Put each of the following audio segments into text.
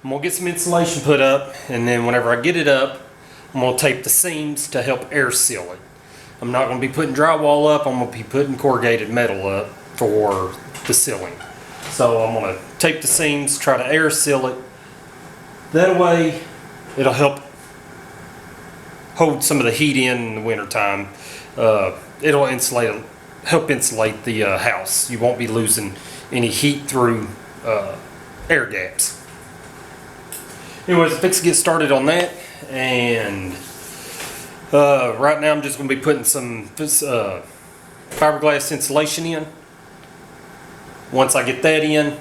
I'm gonna get some insulation put up, and then whenever I get it up, I'm gonna tape the seams to help air seal it. I'm not gonna be putting drywall up, I'm gonna be putting corrugated metal up for the ceiling. So I'm gonna tape the seams, try to air seal it. That way, it'll help hold some of the heat in the wintertime. It'll help insulate the house. You won't be losing any heat through air gaps. Anyways, let's get started on that. And right now I'm just going to be putting some fiberglass insulation in. Once I get that in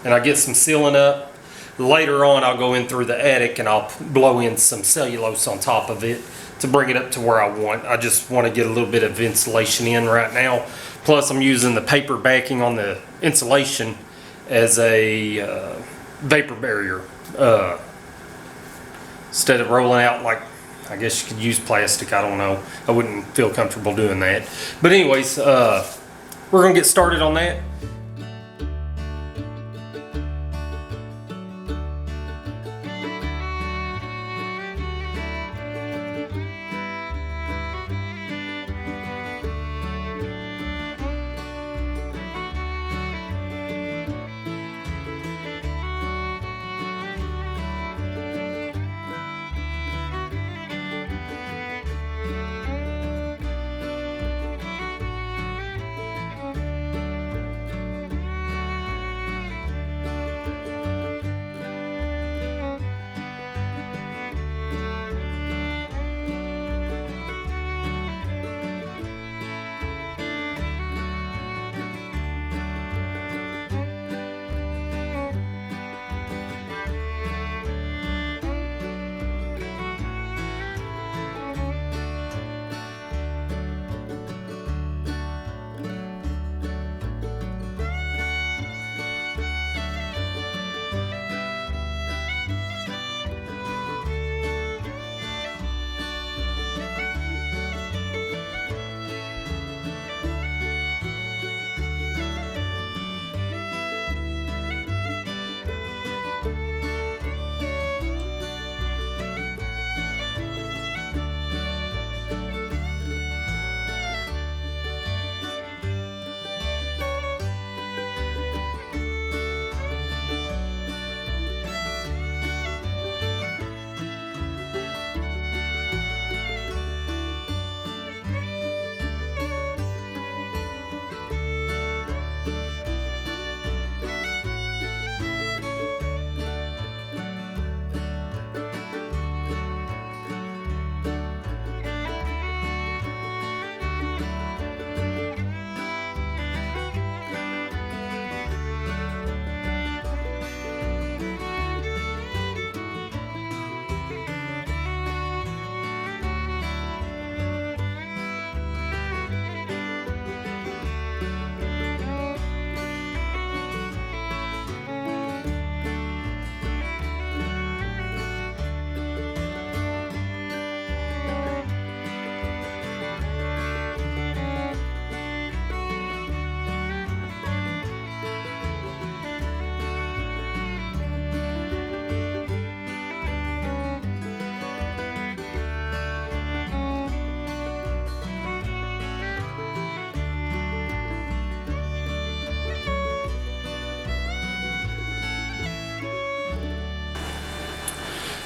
and I get some sealing up, later on I'll go in through the attic and I'll blow in some cellulose on top of it to bring it up to where I want. I just want to get a little bit of insulation in right now. Plus I'm using the paper backing on the insulation as a vapor barrier. Instead of rolling out like, I guess you could use plastic, I don't know. I wouldn't feel comfortable doing that. But anyways, we're gonna get started on that.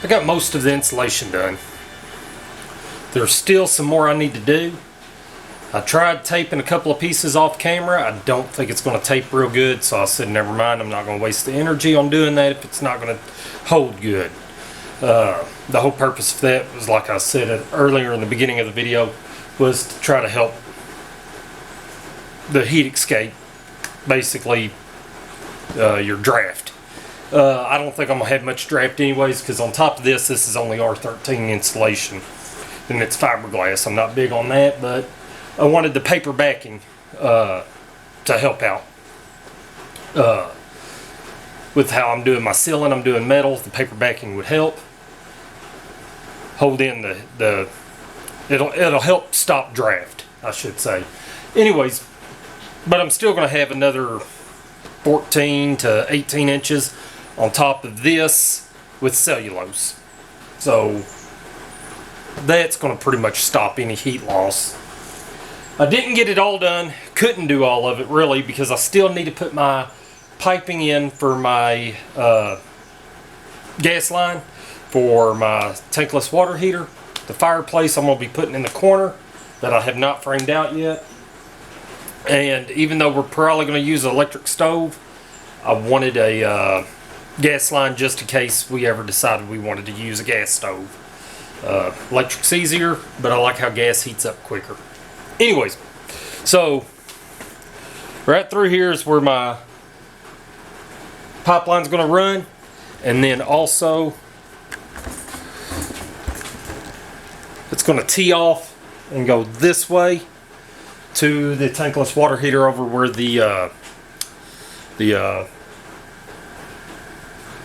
I got most of the insulation done. There's still some more I need to do. I tried taping a couple of pieces off camera. I don't think it's going to tape real good, so I said never mind, I'm not going to waste the energy on doing that if it's not going to hold good. The whole purpose of that was, like I said earlier in the beginning of the video, was to try to help the heat escape, basically your draft. I don't think I'm going to have much draft anyways, because on top of this is only R13 insulation and it's fiberglass. I'm not big on that, but I wanted the paper backing to help out with how I'm doing my ceiling. I'm doing metal. The paper backing would help hold in it'll help stop draft, I should say. Anyways, but I'm still going to have another 14 to 18 inches on top of this with cellulose. So that's going to pretty much stop any heat loss. I didn't get it all done, couldn't do all of it really, because I still need to put my piping in for my gas line for my tankless water heater. The fireplace I'm going to be putting in the corner that I have not framed out yet. And even though we're probably going to use an electric stove, I wanted a gas line just in case we ever decided we wanted to use a gas stove. Electric's easier, but I like how gas heats up quicker. Anyways, so right through here is where my pipeline's going to run, and then also it's going to tee off and go this way to the tankless water heater over where the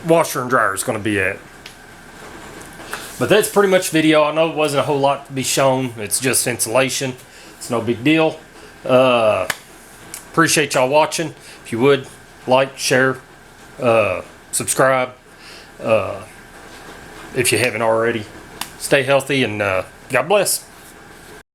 washer and dryer is going to be at. But that's pretty much video. I know it wasn't a whole lot to be shown. It's just insulation. It's no big deal. Appreciate y'all watching. If you would, like, share, subscribe. If you haven't already. Stay healthy and God bless.